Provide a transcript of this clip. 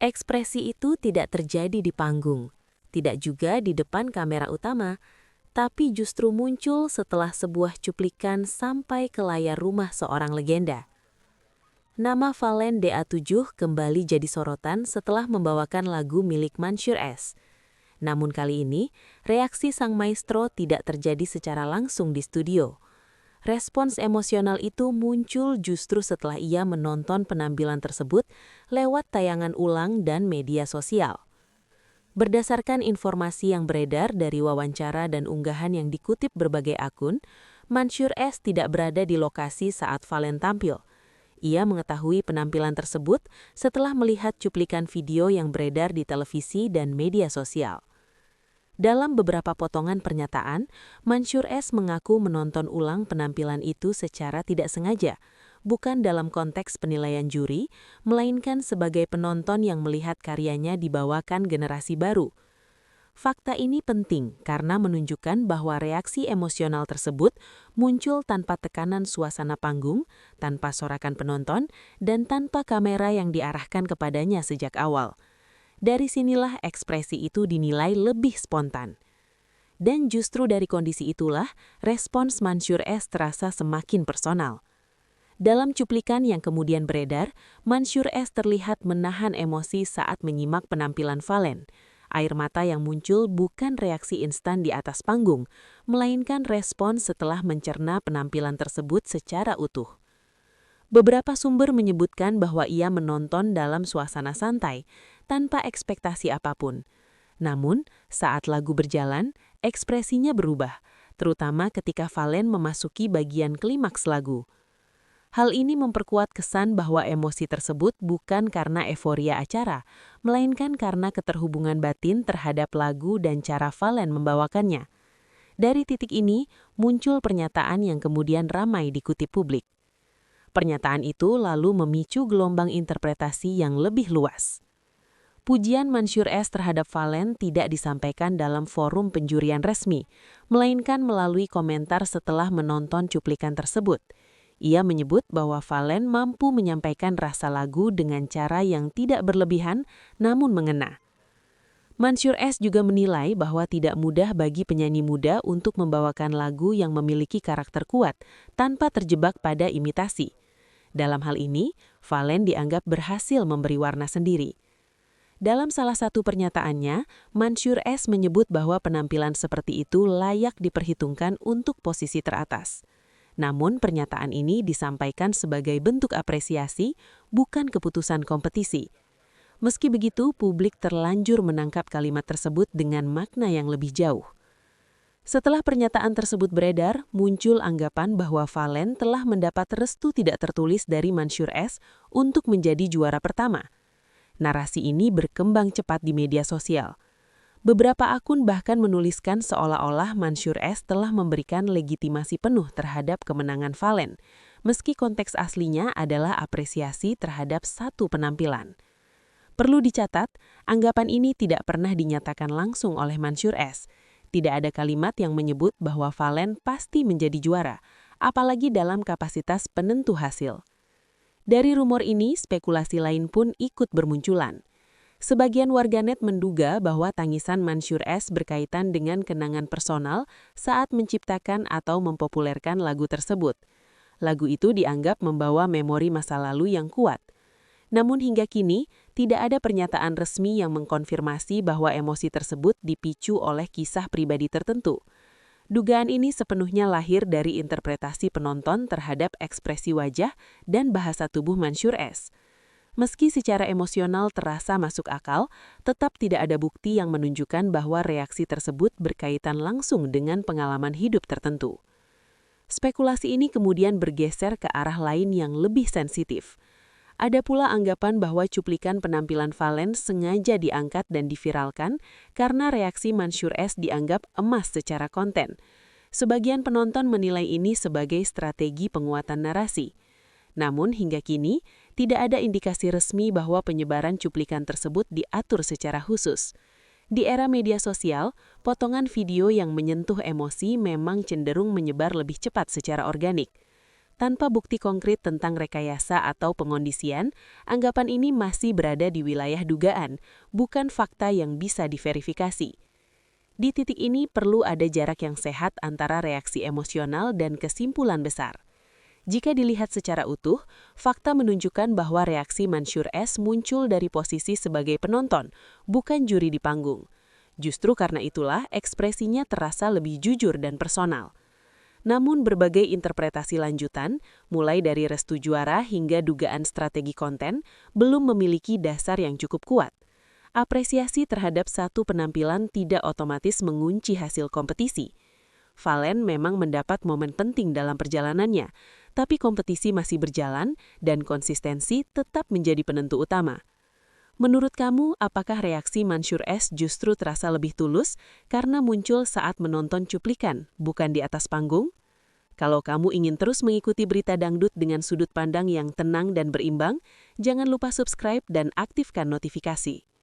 Ekspresi itu tidak terjadi di panggung, tidak juga di depan kamera utama, tapi justru muncul setelah sebuah cuplikan sampai ke layar rumah seorang legenda. Nama Valen DA7 kembali jadi sorotan setelah membawakan lagu milik Mansyur S. Namun kali ini, reaksi sang maestro tidak terjadi secara langsung di studio. Respons emosional itu muncul justru setelah ia menonton penampilan tersebut lewat tayangan ulang dan media sosial. Berdasarkan informasi yang beredar dari wawancara dan unggahan yang dikutip berbagai akun, Mansyur S tidak berada di lokasi saat Valen tampil. Ia mengetahui penampilan tersebut setelah melihat cuplikan video yang beredar di televisi dan media sosial. Dalam beberapa potongan pernyataan, Mansyur S mengaku menonton ulang penampilan itu secara tidak sengaja, bukan dalam konteks penilaian juri, melainkan sebagai penonton yang melihat karyanya dibawakan generasi baru. Fakta ini penting karena menunjukkan bahwa reaksi emosional tersebut muncul tanpa tekanan suasana panggung, tanpa sorakan penonton, dan tanpa kamera yang diarahkan kepadanya sejak awal. Dari sinilah ekspresi itu dinilai lebih spontan. Dan justru dari kondisi itulah, respons Mansyur S terasa semakin personal. Dalam cuplikan yang kemudian beredar, Mansyur S terlihat menahan emosi saat menyimak penampilan Valen. Air mata yang muncul bukan reaksi instan di atas panggung, melainkan respon setelah mencerna penampilan tersebut secara utuh. Beberapa sumber menyebutkan bahwa ia menonton dalam suasana santai, tanpa ekspektasi apapun. Namun, saat lagu berjalan, ekspresinya berubah, terutama ketika Valen memasuki bagian klimaks lagu. Hal ini memperkuat kesan bahwa emosi tersebut bukan karena euforia acara, melainkan karena keterhubungan batin terhadap lagu dan cara Valen membawakannya. Dari titik ini, muncul pernyataan yang kemudian ramai dikutip publik. Pernyataan itu lalu memicu gelombang interpretasi yang lebih luas. Pujian Mansyur S terhadap Valen tidak disampaikan dalam forum penjurian resmi, melainkan melalui komentar setelah menonton cuplikan tersebut. Ia menyebut bahwa Valen mampu menyampaikan rasa lagu dengan cara yang tidak berlebihan namun mengena. Mansyur S juga menilai bahwa tidak mudah bagi penyanyi muda untuk membawakan lagu yang memiliki karakter kuat tanpa terjebak pada imitasi. Dalam hal ini, Valen dianggap berhasil memberi warna sendiri. Dalam salah satu pernyataannya, Mansyur S menyebut bahwa penampilan seperti itu layak diperhitungkan untuk posisi teratas. Namun pernyataan ini disampaikan sebagai bentuk apresiasi, bukan keputusan kompetisi. Meski begitu, publik terlanjur menangkap kalimat tersebut dengan makna yang lebih jauh. Setelah pernyataan tersebut beredar, muncul anggapan bahwa Valen telah mendapat restu tidak tertulis dari Mansyur S untuk menjadi juara pertama. Narasi ini berkembang cepat di media sosial. Beberapa akun bahkan menuliskan seolah-olah Mansyur S telah memberikan legitimasi penuh terhadap kemenangan Valen, meski konteks aslinya adalah apresiasi terhadap satu penampilan. Perlu dicatat, anggapan ini tidak pernah dinyatakan langsung oleh Mansyur S. Tidak ada kalimat yang menyebut bahwa Valen pasti menjadi juara, apalagi dalam kapasitas penentu hasil. Dari rumor ini, spekulasi lain pun ikut bermunculan. Sebagian warganet menduga bahwa tangisan Mansyur S berkaitan dengan kenangan personal saat menciptakan atau mempopulerkan lagu tersebut. Lagu itu dianggap membawa memori masa lalu yang kuat. Namun hingga kini, tidak ada pernyataan resmi yang mengkonfirmasi bahwa emosi tersebut dipicu oleh kisah pribadi tertentu. Dugaan ini sepenuhnya lahir dari interpretasi penonton terhadap ekspresi wajah dan bahasa tubuh Mansyur S. Meski secara emosional terasa masuk akal, tetap tidak ada bukti yang menunjukkan bahwa reaksi tersebut berkaitan langsung dengan pengalaman hidup tertentu. Spekulasi ini kemudian bergeser ke arah lain yang lebih sensitif. Ada pula anggapan bahwa cuplikan penampilan Valen sengaja diangkat dan diviralkan karena reaksi Mansyur S dianggap emas secara konten. Sebagian penonton menilai ini sebagai strategi penguatan narasi. Namun hingga kini, tidak ada indikasi resmi bahwa penyebaran cuplikan tersebut diatur secara khusus. Di era media sosial, potongan video yang menyentuh emosi memang cenderung menyebar lebih cepat secara organik. Tanpa bukti konkret tentang rekayasa atau pengondisian, anggapan ini masih berada di wilayah dugaan, bukan fakta yang bisa diverifikasi. Di titik ini perlu ada jarak yang sehat antara reaksi emosional dan kesimpulan besar. Jika dilihat secara utuh, fakta menunjukkan bahwa reaksi Mansyur S muncul dari posisi sebagai penonton, bukan juri di panggung. Justru karena itulah ekspresinya terasa lebih jujur dan personal. Namun berbagai interpretasi lanjutan, mulai dari restu juara hingga dugaan strategi konten, belum memiliki dasar yang cukup kuat. Apresiasi terhadap satu penampilan tidak otomatis mengunci hasil kompetisi. Valen memang mendapat momen penting dalam perjalanannya, tapi kompetisi masih berjalan dan konsistensi tetap menjadi penentu utama. Menurut kamu, apakah reaksi Mansyur S justru terasa lebih tulus karena muncul saat menonton cuplikan, bukan di atas panggung? Kalau kamu ingin terus mengikuti berita dangdut dengan sudut pandang yang tenang dan berimbang, jangan lupa subscribe dan aktifkan notifikasi.